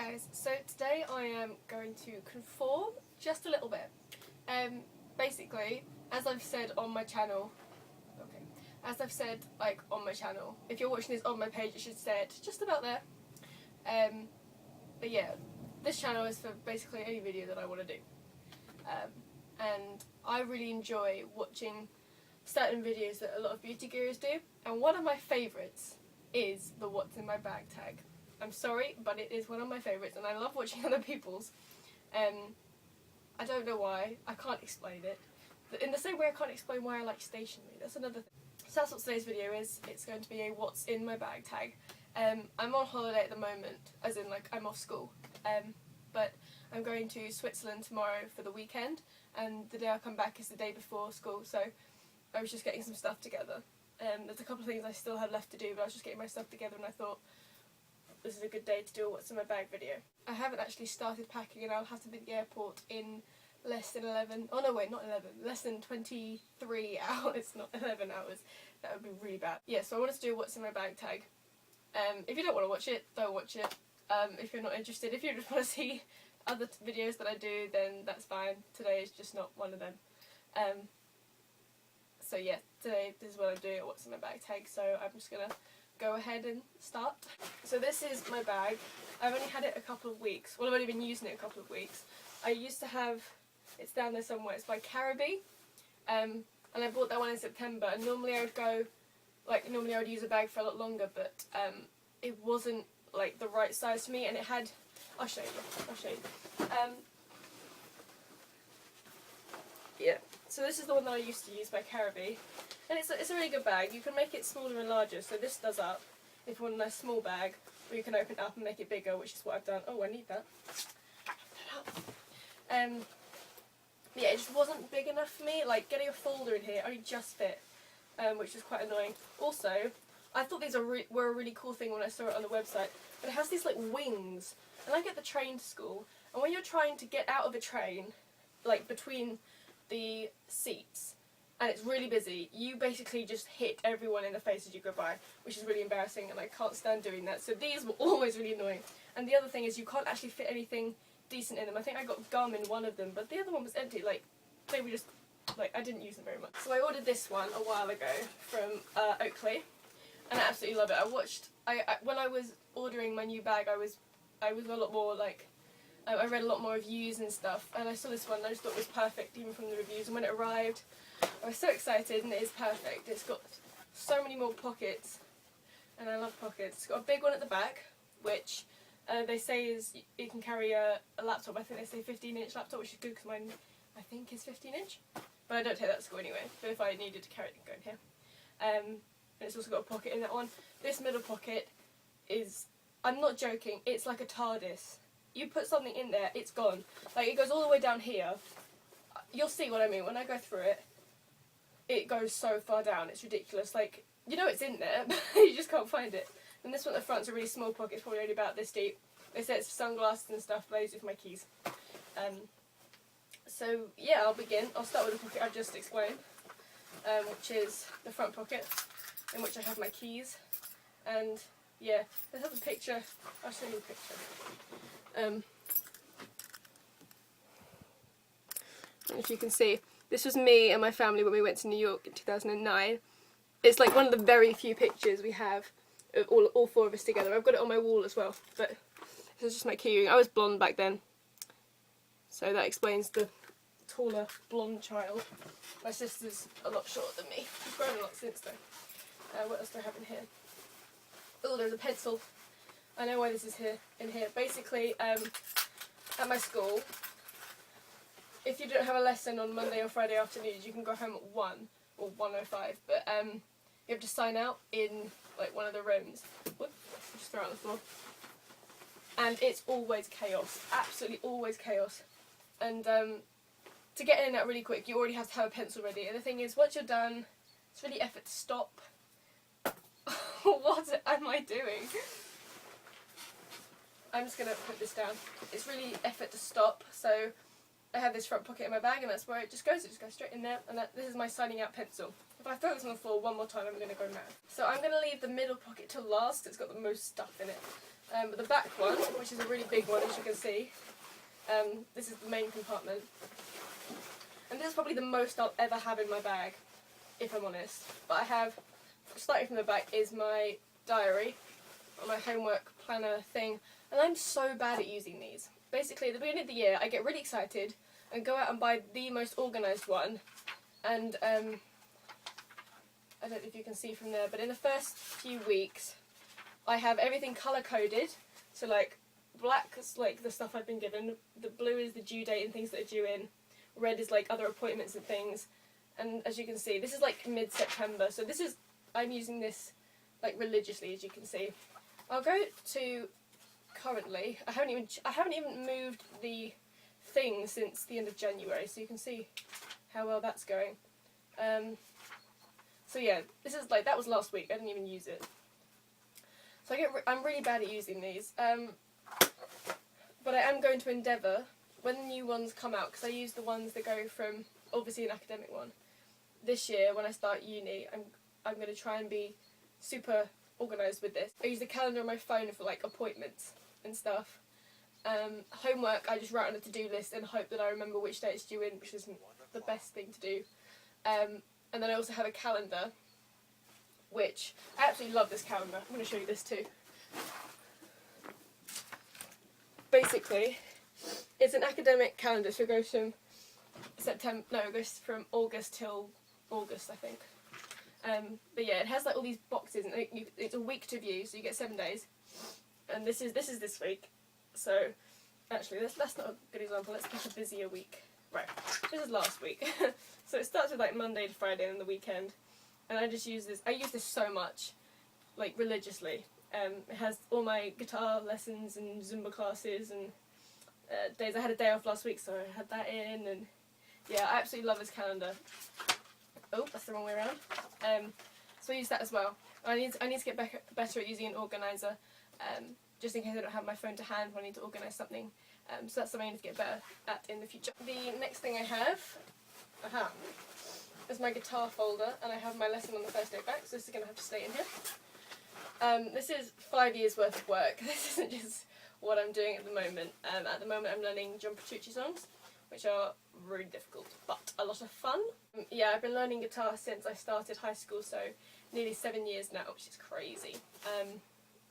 guys, so today I am going to conform just a little bit. Basically, as I've said on my channel, on my channel, if you're watching this on my page it should say it just about there. But yeah, this channel is for basically any video that I want to do. And I really enjoy watching certain videos that a lot of beauty gurus do, and one of my favourites is the what's in my bag tag. I'm sorry, but it is one of my favourites, and I love watching other people's. I don't know why, I can't explain it. In the same way I can't explain why I like stationery, that's another thing. So that's what today's video is. It's going to be a what's in my bag tag. I'm on holiday at the moment, as in like I'm off school, but I'm going to Switzerland tomorrow for the weekend, and the day I come back is the day before school, so I was just getting some stuff together. There's a couple of things I still had left to do, but I was just getting my stuff together and I thought this is a good day to do a what's in my bag video. I haven't actually started packing and I'll have to be at the airport in less than 11, oh no wait, not 11, less than 23 hours, not 11 hours. That would be really bad. Yeah, so I wanted to do what's in my bag tag. If you don't want to watch it, don't watch it. If you're not interested, if you just want to see other videos that I do, then that's fine. Today is just not one of them. So yeah, today this is what I'm doing at what's in my bag tag, so I'm just going to go ahead and start. So this is my bag. I've only had it a couple of weeks. Well, I've only been using it a couple of weeks. I used to have, it's down there somewhere, it's by Caribbean, and I bought that one in September, and normally I would go, normally I would use a bag for a lot longer, but it wasn't like the right size for me, and it had, I'll show you. Yeah, so this is the one that I used to use by Caribbean, and it's a really good bag. You can make it smaller and larger, so this does up if you want a nice small bag, or you can open it up and make it bigger, which is what I've done. Oh, I need that. Yeah, it just wasn't big enough for me. Like, getting a folder in here only just fit, which is quite annoying. Also, I thought these were a really cool thing when I saw it on the website, but it has these like wings, and I get the train to school, and when you're trying to get out of a train, like between the seats, and it's really busy, you basically just hit everyone in the face as you go by, which is really embarrassing, and I can't stand doing that. So these were always really annoying. And the other thing is you can't actually fit anything decent in them. I think I got gum in one of them, but the other one was empty. Like, they were just, like, I didn't use them very much. So I ordered this one a while ago from Oakley, and I absolutely love it. When I was ordering my new bag, I was a lot more like, I read a lot more reviews and stuff, and I saw this one and I just thought it was perfect even from the reviews, and when it arrived I was so excited, and it is perfect. It's got so many more pockets, and I love pockets. It's got a big one at the back, which they say is you can carry a laptop. I think they say 15-inch laptop, which is good because mine I think is 15-inch, but I don't take that to school anyway, but if I needed to carry it, go in here. And it's also got a pocket in that one. This middle pocket is, I'm not joking, it's like a TARDIS. You put something in there, it's gone. Like, it goes all the way down here. You'll see what I mean when I go through it. It goes so far down, it's ridiculous. Like, you know it's in there, but you just can't find it. And this one at the front's a really small pocket, it's probably only about this deep. They say it's for sunglasses and stuff, but I use it for my keys. So yeah, I'll begin. I'll start with the pocket I've just explained, which is the front pocket, in which I have my keys. And yeah, let's have a picture. I'll show you a picture. If you can see, this was me and my family when we went to New York in 2009. It's like one of the very few pictures we have of all four of us together. I've got it on my wall as well, but this is just my keyring. I was blonde back then, so that explains the taller blonde child. My sister's a lot shorter than me. She's grown a lot since though. What else do I have in here? Oh, there's a pencil. I know why this is in here. Basically, at my school, if you don't have a lesson on Monday or Friday afternoons, you can go home at 1 or 1:05, but you have to sign out in like one of the rooms. Whoops, just throw it on the floor. And it's always chaos, absolutely always chaos. And to get in and out really quick, you already have to have a pencil ready. And the thing is, once you're done, it's really effort to stop. What am I doing? I'm just going to put this down. It's really effort to stop, so I have this front pocket in my bag, and that's where it just goes straight in there, and this is my signing out pencil. If I throw this on the floor one more time, I'm going to go mad. So I'm going to leave the middle pocket till last, 'cause it's got the most stuff in it. But the back one, which is a really big one, as you can see, this is the main compartment. And this is probably the most I'll ever have in my bag, if I'm honest. But I have, starting from the back, is my diary, or my homework planner thing. And I'm so bad at using these. Basically, at the beginning of the year, I get really excited and go out and buy the most organised one. And I don't know if you can see from there, but in the first few weeks, I have everything colour-coded. So, like, black is like the stuff I've been given, the blue is the due date and things that are due in, red is like other appointments and things, and as you can see, this is like mid-September, so this is, I'm using this like religiously, as you can see. I'll go to currently, I haven't even moved the thing since the end of January, so you can see how well that's going. So yeah, this is like, that was last week, I didn't even use it. So I'm really bad at using these. But I am going to endeavour, when the new ones come out, because I use the ones that go from, obviously an academic one, this year when I start uni, I'm going to try and be super organised with this. I use the calendar on my phone for like appointments and stuff. Homework, I just write on a to-do list and hope that I remember which day it's due in, which isn't the best thing to do. And then I also have a calendar, which, I absolutely love this calendar. I'm going to show you this too. Basically, it's an academic calendar, so it goes from it goes from August till August, I think. But yeah, it has like all these boxes, and it's a week to view, so you get 7 days. And this is this week. So, actually, that's not a good example. Let's pick a busier week. Right, this is last week. So it starts with like Monday to Friday and the weekend. And I just use this. I use this so much, like religiously. It has all my guitar lessons and Zumba classes and days. I had a day off last week, so I had that in, and yeah, I absolutely love this calendar. Oh, that's the wrong way around. So I use that as well. I need to get better at using an organiser, just in case I don't have my phone to hand when I need to organise something. So that's something I need to get better at in the future. The next thing I have, is my guitar folder, and I have my lesson on the first day back, so this is going to have to stay in here. This is 5 years worth of work. This isn't just what I'm doing at the moment. At the moment I'm learning John Petrucci songs, which are really difficult, but a lot of fun. Yeah, I've been learning guitar since I started high school, so nearly 7 years now, which is crazy.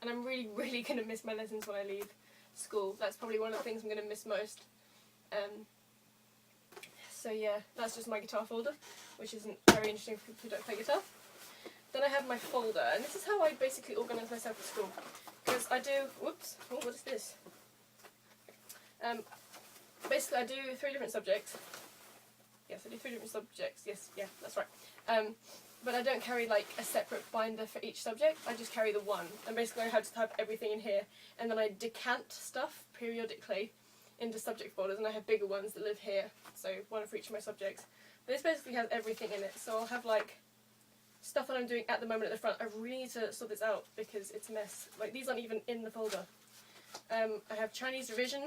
And I'm really, really going to miss my lessons when I leave school. That's probably one of the things I'm going to miss most. So yeah, that's just my guitar folder, which isn't very interesting for people who don't play guitar. Then I have my folder, and this is how I basically organise myself at school. Because I do, whoops, oh, what is this? Basically I do 3 different subjects. Yes, I do 3 different subjects, yes, yeah, that's right. But I don't carry like a separate binder for each subject, I just carry the one. And basically I have to type everything in here, and then I decant stuff periodically into subject folders, and I have bigger ones that live here, so one for each of my subjects. But this basically has everything in it, so I'll have like stuff that I'm doing at the moment at the front. I really need to sort this out because it's a mess. Like, these aren't even in the folder. I have Chinese revision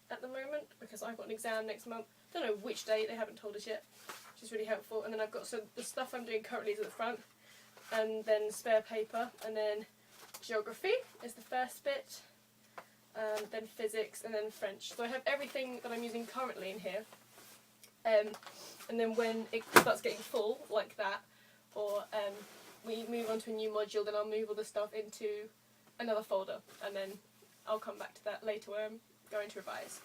at the moment because I've got an exam next month. Don't know which day, they haven't told us yet, which is really helpful. And then I've got, so the stuff I'm doing currently is at the front, and then spare paper, and then geography is the first bit, then physics, and then French. So I have everything that I'm using currently in here. And then when it starts getting full, like that, or we move on to a new module, then I'll move all the stuff into another folder, and then I'll come back to that later where I'm going to revise.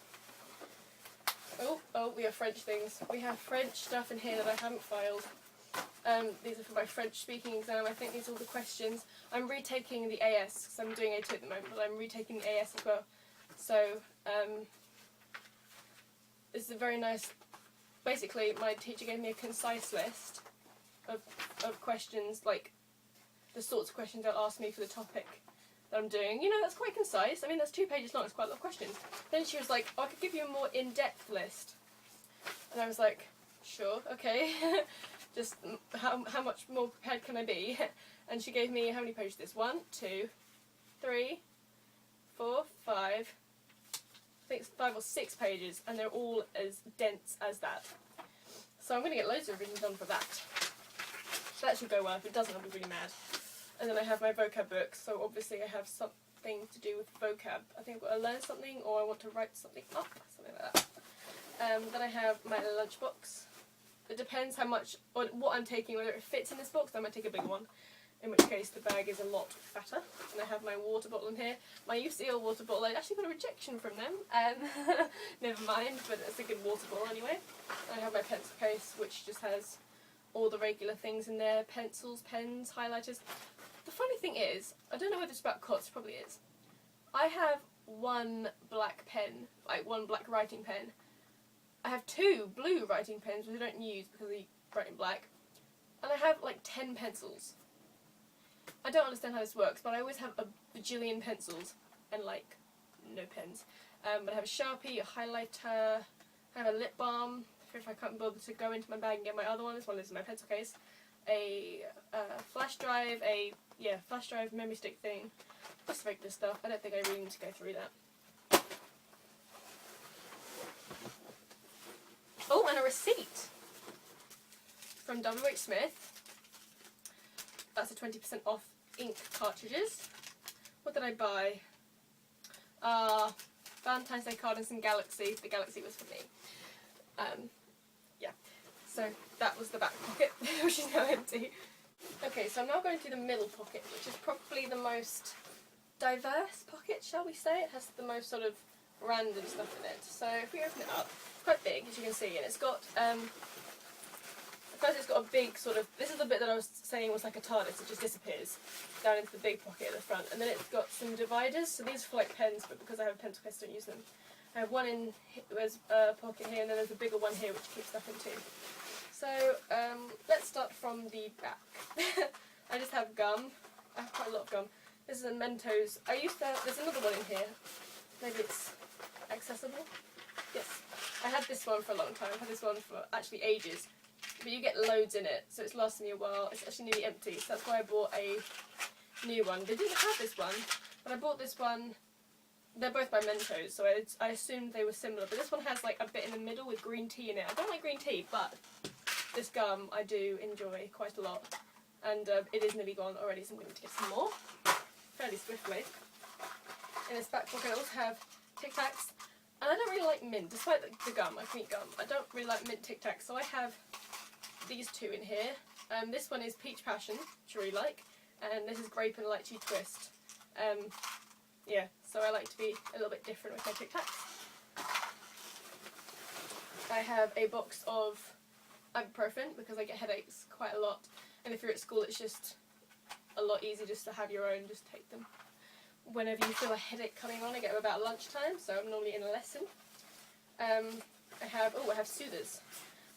Oh, we have French things. We have French stuff in here that I haven't filed. These are for my French speaking exam. I think these are all the questions. I'm retaking the AS, because I'm doing A2 at the moment, but I'm retaking the AS as well. So, this is a very nice, basically my teacher gave me a concise list of questions, like the sorts of questions they'll ask me for the topic that I'm doing. You know, that's quite concise. I mean, that's 2 pages long, it's quite a lot of questions. Then she was like, oh, I could give you a more in-depth list. And I was like, sure, okay. Just how much more prepared can I be? And she gave me, how many pages is this? 1, 2, 3, 4, 5, I think it's 5 or 6 pages, and they're all as dense as that. So I'm going to get loads of revision done for that. So that should go well. If it doesn't, I'll be really mad. And then I have my vocab book, so obviously I have something to do with vocab. I think I've got to learn something or I want to write something up, something like that. Then I have my lunchbox. It depends how much, or what I'm taking, whether it fits in this box, then I might take a bigger one. In which case the bag is a lot fatter. And I have my water bottle in here. My UCL water bottle, I actually got a rejection from them. Never mind, but it's a good water bottle anyway. And I have my pencil case, which just has all the regular things in there. Pencils, pens, highlighters. The funny thing is, I don't know whether it's about COTS, probably is. I have one black pen, like one black writing pen. I have 2 blue writing pens, which I don't use because they write in black. And I have like 10 pencils. I don't understand how this works, but I always have a bajillion pencils and like no pens. But I have a Sharpie, a highlighter, I have a lip balm, if I can't bother to go into my bag and get my other one. This one is in my pencil case. A flash drive, flash drive memory stick thing. Just regular stuff. I don't think I really need to go through that. Oh, and a receipt from W.H. Smith. That's a 20% off ink cartridges. What did I buy? Valentine's Day card and some Galaxy. The Galaxy was for me. Yeah. So that was the back pocket, which is now empty. Okay, so I'm now going through the middle pocket, which is probably the most diverse pocket, shall we say. It has the most sort of random stuff in it. So if we open it up, it's quite big, as you can see, and it's got, first it's got a big sort of, this is the bit that I was saying was like a TARDIS, it just disappears down into the big pocket at the front, and then it's got some dividers, so these are for like pens, but because I have a pencil case I don't use them. I have one in, there's a pocket here, and then there's a bigger one here which keeps stuff in too. So, let's start from the back. I just have gum. I have quite a lot of gum. This is a Mentos. I used to, there's another one in here. Maybe it's accessible? Yes. I had this one for a long time. I've had this one for actually ages. But you get loads in it, so it's lasted me a while. It's actually nearly empty, so that's why I bought a new one. They didn't have this one, but I bought this one. They're both by Mentos, so I assumed they were similar. But this one has like a bit in the middle with green tea in it. I don't like green tea, but this gum I do enjoy quite a lot. And it is nearly gone already, so I'm going to get some more fairly swiftly. In this back pocket I also have Tic Tacs. And I don't really like mint, despite the gum, I can eat gum. I don't really like mint Tic Tacs, so I have these 2 in here. This one is Peach Passion, which I really like, and this is Grape and Lychee Twist. Yeah, so I like to be a little bit different with my Tic Tacs. I have a box of ibuprofen because I get headaches quite a lot, and if you're at school it's just a lot easier just to have your own, just take them whenever you feel a headache coming on. I get them about lunchtime, so I'm normally in a lesson. I have soothers.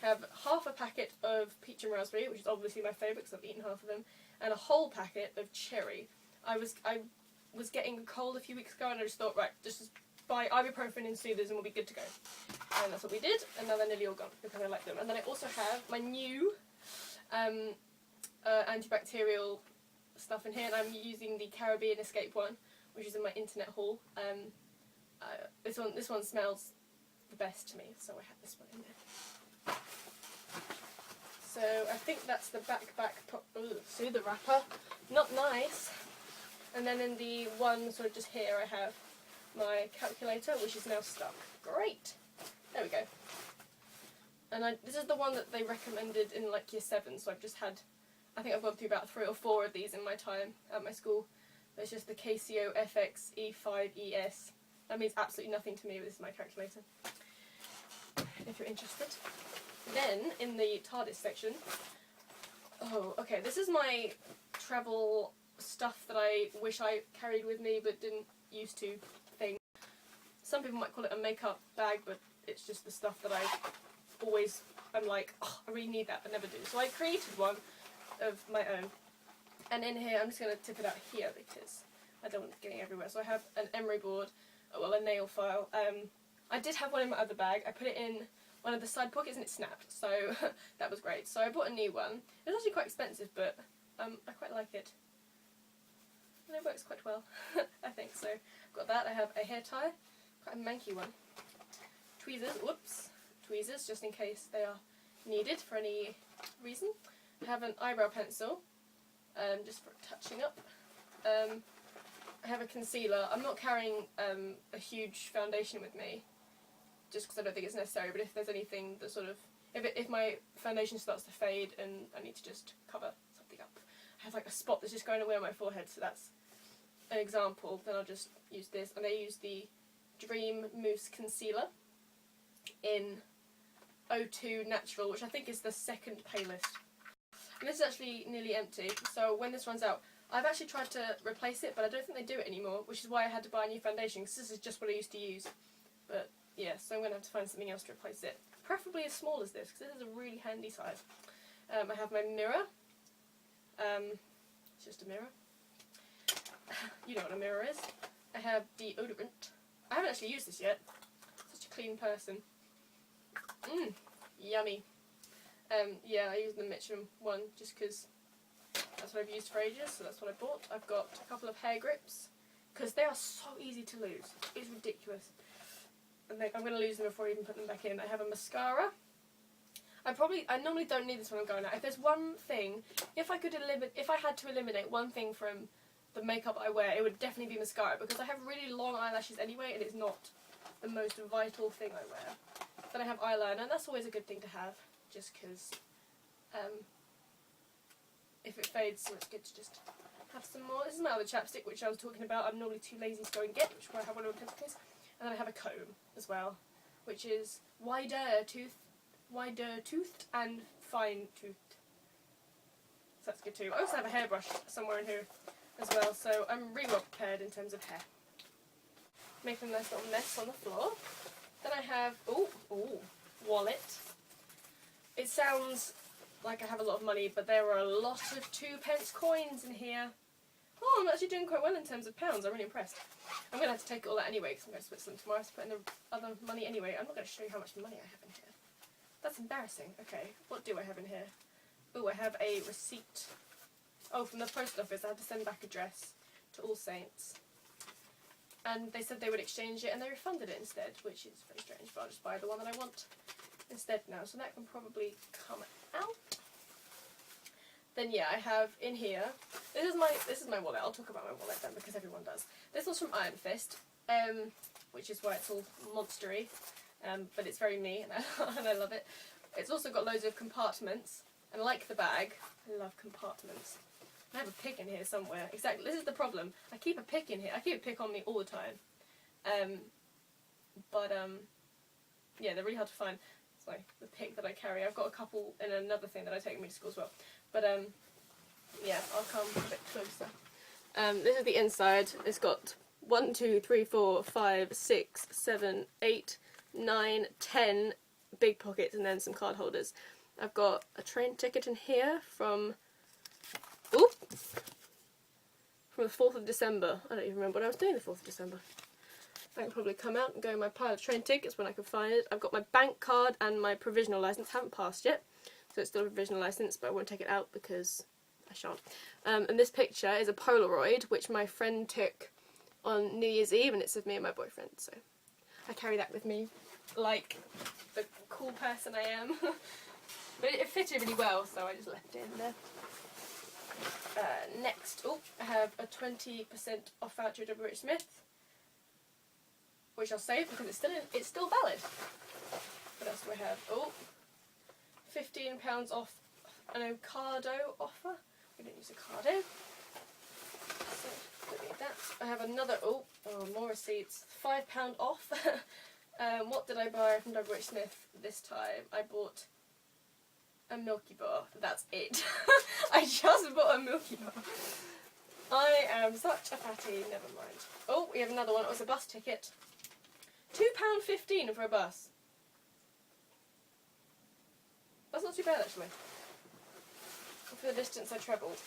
I have half a packet of peach and raspberry, which is obviously my favourite because I've eaten half of them, and a whole packet of cherry. I was getting a cold a few weeks ago, and I just thought, right, just buy ibuprofen and soothers and we'll be good to go. And that's what we did, and now they're nearly all gone because I like them. And then I also have my new antibacterial stuff in here, and I'm using the Caribbean Escape one, which is in my internet haul. This one smells the best to me, so I have this one in there. So I think that's the back soother wrapper. Not nice. And then in the one sort of just here I have my calculator, which is now stuck. Great! There we go. And this is the one that they recommended in like year 7, so I've just had, I think I've gone through about 3 or 4 of these in my time at my school. There's just the Casio FX E5ES. That means absolutely nothing to me, but this is my calculator, if you're interested. Then, in the TARDIS section, this is my travel stuff that I wish I carried with me but didn't used to thing. Some people might call it a makeup bag, but it's just the stuff that I'm like, oh, I really need that, but never do. So I created one of my own. And in here, I'm just going to tip it out here because I don't want it getting everywhere. So I have an emery board, a nail file. I did have one in my other bag. I put it in one of the side pockets and it snapped, so that was great. So I bought a new one. It was actually quite expensive, but I quite like it. And it works quite well, I think. So I've got that. I have a hair tie, quite a manky one. Tweezers, just in case they are needed for any reason. I have an eyebrow pencil, just for touching up. I have a concealer. I'm not carrying a huge foundation with me, just because I don't think it's necessary, but if there's anything that sort of, if my foundation starts to fade and I need to just cover something up, I have like a spot that's just going away on my forehead, so that's an example, then I'll just use this. And I use the Dream Mousse Concealer in 02 Natural, which I think is the second palest. And this is actually nearly empty, so when this runs out, I've actually tried to replace it, but I don't think they do it anymore, which is why I had to buy a new foundation, because this is just what I used to use. But yeah, so I'm going to have to find something else to replace it. Preferably as small as this, because this is a really handy size. I have my mirror. It's just a mirror. You know what a mirror is. I have deodorant. I haven't actually used this yet. Such a clean person. Yummy. Yeah, I use the Mitchum one just because that's what I've used for ages, so that's what I bought. I've got a couple of hair grips, because they are so easy to lose. It's ridiculous. And I'm going to lose them before I even put them back in. I have a mascara. I normally don't need this when I'm going out. If there's one thing, if I had to eliminate one thing from the makeup I wear, it would definitely be mascara, because I have really long eyelashes anyway, and it's not the most vital thing I wear. Then I have eyeliner, and that's always a good thing to have, just because if it fades, so it's good to just have some more. This is my other chapstick, which I was talking about. I'm normally too lazy to go and get, which is why I have one of my pencils. And then I have a comb as well, which is wider toothed and fine toothed. So that's good too. I also have a hairbrush somewhere in here as well, so I'm really well prepared in terms of hair. Making a nice little mess on the floor. Then I have, wallet. It sounds like I have a lot of money, but there are a lot of 2p coins in here. Oh, I'm actually doing quite well in terms of pounds. I'm really impressed. I'm going to have to take all that anyway, because I'm going to Switzerland tomorrow to put in the other money anyway. I'm not going to show you how much money I have in here. That's embarrassing. Okay, what do I have in here? Oh, I have a receipt. Oh, from the post office. I had to send back a dress to All Saints. And they said they would exchange it, and they refunded it instead, which is very strange, but I'll just buy the one that I want instead now. So that can probably come out. Then yeah, I have in here, this is my wallet. I'll talk about my wallet then, because everyone does. This one's from Iron Fist, which is why it's all monstery, but it's very me, and I love it. It's also got loads of compartments, and like the bag, I love compartments. I have a pick in here somewhere. Exactly, this is the problem. I keep a pick in here. I keep a pick on me all the time. Yeah, they're really hard to find. It's like the pick that I carry. I've got a couple in another thing that I take with me to school as well. But yeah, I'll come a bit closer. This is the inside. It's got 1, 2, 3, 4, 5, 6, 7, 8, 9, 10 big pockets, and then some card holders. I've got a train ticket in here from the 4th of December. I don't even remember what I was doing the 4th of December. I can probably come out and go in my pile of train tickets when I can find it. I've got my bank card and my provisional licence. Haven't passed yet, so it's still a provisional licence, but I won't take it out because I shan't. And this picture is a Polaroid, which my friend took on New Year's Eve, and it's of me and my boyfriend, so I carry that with me like the cool person I am. But it fitted really well, so I just left it in there. Next, I have a 20% off voucher at WH Smith, which I'll save because it's still valid. What else do I have? £15 off an Ocado offer. We don't use Ocado, so don't need that. I have another, more receipts. £5 off. What did I buy from WH Smith this time? I bought a Milky Bar. That's it. I just bought a Milky Bar. I am such a fatty, never mind. We have another one. It was a bus ticket. £2.15 for a bus. That's not too bad actually, for the distance I travelled.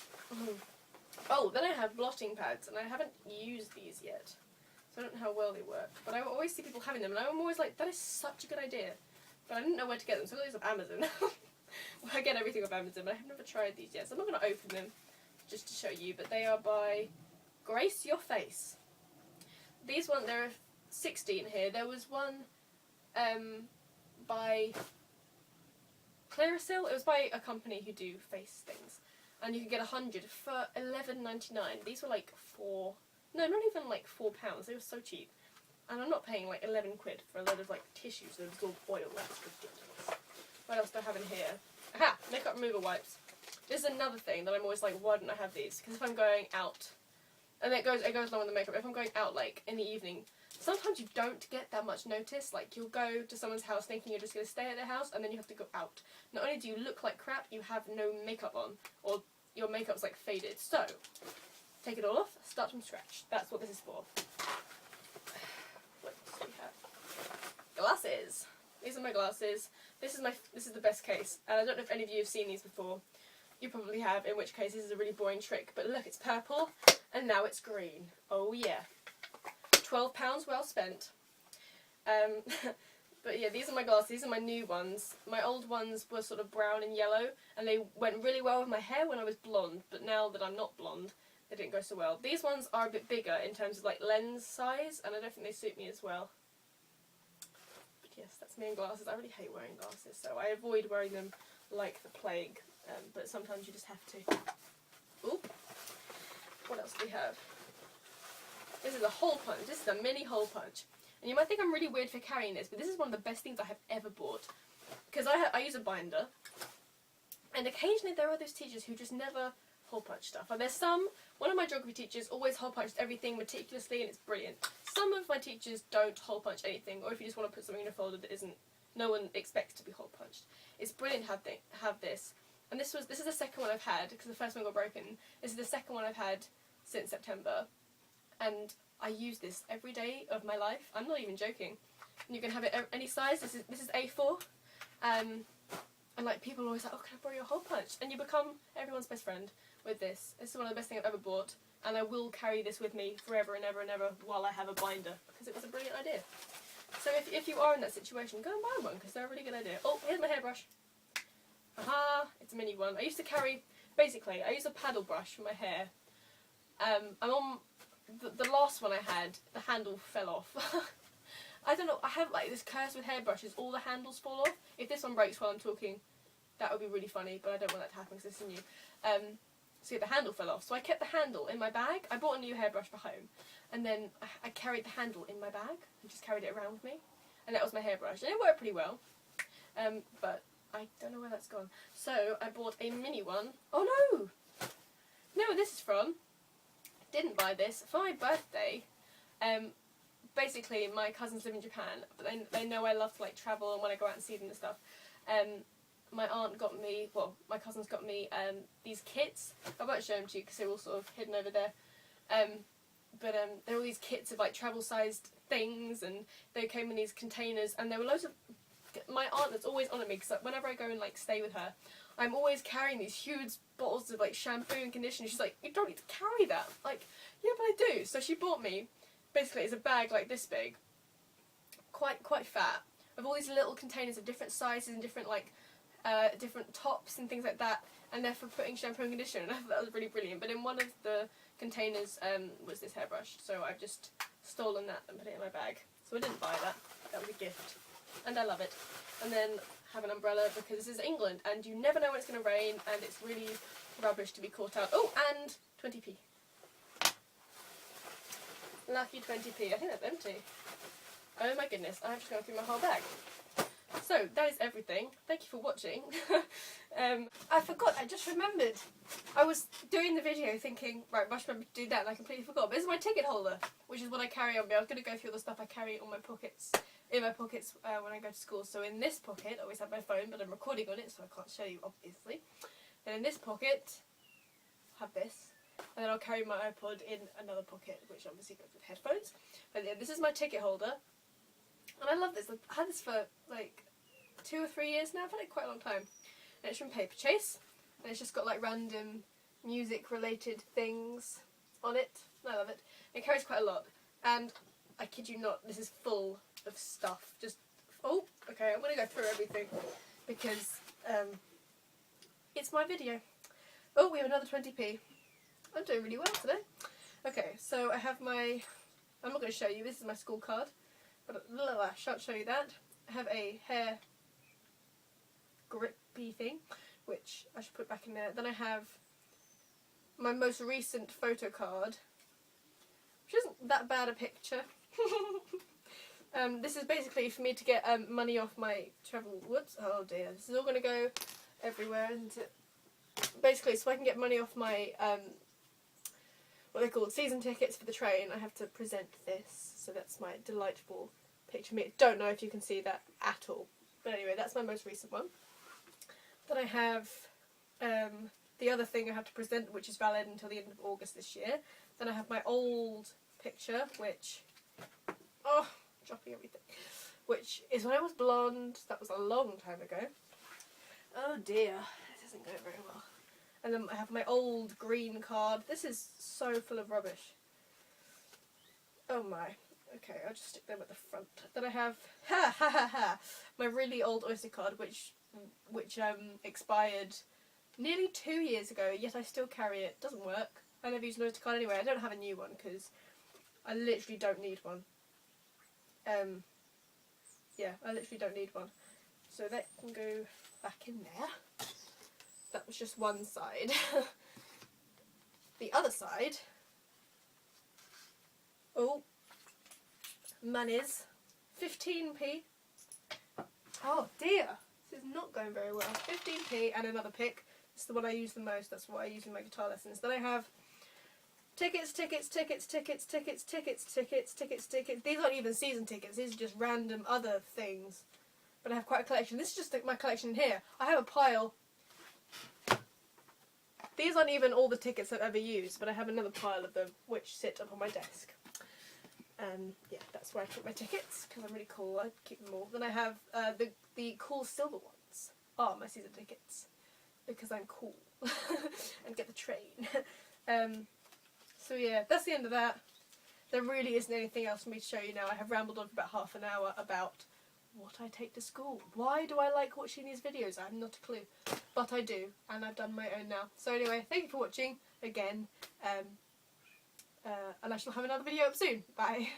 Then I have blotting pads, and I haven't used these yet, so I don't know how well they work. But I always see people having them, and I'm always like, that is such a good idea. But I didn't know where to get them, so I got these off Amazon. Well, I get everything off Amazon, but I have never tried these yet, so I'm not going to open them just to show you. But they are by Grace Your Face. These ones, there are 16 here. There was one by Clearasil. It was by a company who do face things, and you could get 100 for $11.99. These were like $4 No, not even like £4. They were so cheap. And I'm not paying like 11 quid for a load of like tissues that absorb oil. That's ridiculous. What else do I have in here? Aha! Makeup remover wipes. This is another thing that I'm always like, why don't I have these? Because if I'm going out, and it goes along with the makeup, if I'm going out like in the evening, sometimes you don't get that much notice. Like you'll go to someone's house thinking you're just going to stay at their house, and then you have to go out. Not only do you look like crap, you have no makeup on, or your makeup's like faded. So, take it all off, start from scratch. That's what this is for. What else do we have? Glasses. These are my glasses. This is the best case. And I don't know if any of you have seen these before. You probably have, in which case this is a really boring trick. But look, it's purple, and now it's green. Oh yeah. £12 well spent. But yeah, these are my glasses. These are my new ones. My old ones were sort of brown and yellow, and they went really well with my hair when I was blonde. But now that I'm not blonde, they didn't go so well. These ones are a bit bigger in terms of like lens size, and I don't think they suit me as well. But yes, that's me in glasses. I really hate wearing glasses, so I avoid wearing them like the plague. But sometimes you just have to. Ooh. What else do we have? This is a hole punch. This is a mini hole punch. And you might think I'm really weird for carrying this, but this is one of the best things I have ever bought. Because I use a binder. And occasionally there are those teachers who just never hole punch stuff. And there's one of my geography teachers always hole punched everything meticulously, and it's brilliant. Some of my teachers don't hole punch anything, or if you just want to put something in a folder that no one expects to be hole punched. It's brilliant to have this. And this is the second one I've had, because the first one got broken. This is the second one I've had since September. And I use this every day of my life. I'm not even joking. And you can have it any size. This is A4. And like people are always like, oh, can I borrow your hole punch? And you become everyone's best friend with this. This is one of the best things I've ever bought. And I will carry this with me forever and ever and ever while I have a binder. Because it was a brilliant idea. So if you are in that situation, go and buy one, because they're a really good idea. Oh, here's my hairbrush. Aha, it's a mini one. I used to carry, basically, I use a paddle brush for my hair. I'm on the last one I had, the handle fell off. I don't know, I have like this curse with hairbrushes, all the handles fall off. If this one breaks while I'm talking, that would be really funny, but I don't want that to happen because this is new. So yeah, the handle fell off. So I kept the handle in my bag. I bought a new hairbrush for home. And then I carried the handle in my bag and just carried it around with me. And that was my hairbrush. And it worked pretty well. But I don't know where that's gone. So I bought a mini one. Oh no! You know where this is from? Didn't buy this. For my birthday, basically my cousins live in Japan, but they know I love to like travel and when I go out and see them and stuff. My aunt got me, well, my cousins got me these kits. I won't show them to you because they're all sort of hidden over there. But there were all these kits of like travel-sized things, and they came in these containers, and there were loads of. My aunt that's always on at me because whenever I go and like stay with her, I'm always carrying these huge bottles of like shampoo and conditioner. She's like, you don't need to carry that. Like, yeah, but I do. So she bought me, basically, it's a bag like this big, quite fat, of all these little containers of different sizes and different like different tops and things like that, and they're for putting shampoo and conditioner. And I thought that was really brilliant. But in one of the containers was this hairbrush, so I've just stolen that and put it in my bag. So I didn't buy that. That was a gift. And I love it. And then have an umbrella because this is England and you never know when it's going to rain, and it's really rubbish to be caught out. Oh, and 20p. Lucky 20p. I think that's empty. Oh my goodness, I've just gone through my whole bag. So, that is everything. Thank you for watching. I forgot, I just remembered. I was doing the video thinking, right, I must remember to do that, and I completely forgot. But this is my ticket holder, which is what I carry on me. I was going to go through all the stuff I carry on my pockets, when I go to school. So in this pocket, I always have my phone, but I'm recording on it, so I can't show you, obviously. Then in this pocket, I have this. And then I'll carry my iPod in another pocket, which obviously goes with headphones. But yeah, this is my ticket holder. And I love this. I've had this for like 2 or 3 years now. I've had it quite a long time. And it's from Paper Chase. And it's just got like random music related things on it. I love it. It carries quite a lot. And I kid you not, this is full of stuff. Just, oh, okay, I'm going to go through everything. Because it's my video. Oh, we have another 20p. I'm doing really well today. Okay, so I have my, I'm not going to show you, this is my school card. But I shan't show you that. I have a hair grippy thing, which I should put back in there. Then I have my most recent photo card, which isn't that bad a picture. This is basically for me to get money off my travel. Whoops! Oh dear, this is all going to go everywhere, isn't it? Basically, so I can get money off my what they're called season tickets for the train. I have to present this, so that's my delightful picture of me. Don't know if you can see that at all, but anyway, that's my most recent one. Then I have the other thing I have to present, which is valid until the end of August this year. Then I have my old picture, which dropping everything, which is when I was blonde. That was a long time ago. Oh dear, this isn't going very well. And then I have my old green card. This is so full of rubbish. Oh my. Okay, I'll just stick them at the front. Then I have my really old Oyster card, which expired nearly 2 years ago, yet I still carry it. Doesn't work. I never use an Oyster card anyway. I don't have a new one because I literally don't need one. Yeah, I literally don't need one. So that can go back in there. That was just one side. The other side. Oh, monies. 15p. Oh dear, this is not going very well. 15p and another pick. This is the one I use the most. That's what I use in my guitar lessons. Then I have tickets. These aren't even season tickets. These are just random other things. But I have quite a collection. This is just my collection here. I have a pile. These aren't even all the tickets I've ever used, but I have another pile of them which sit up on my desk. Yeah, that's where I keep my tickets because I'm really cool. I keep them all. Then I have the cool silver ones. Oh, my season tickets because I'm cool and get the train. So yeah, that's the end of that. There really isn't anything else for me to show you now. I have rambled on for about half an hour about what I take to school. Why do I like watching these videos? I have not a clue. But I do, and I've done my own now. So anyway, thank you for watching again. And I shall have another video up soon. Bye.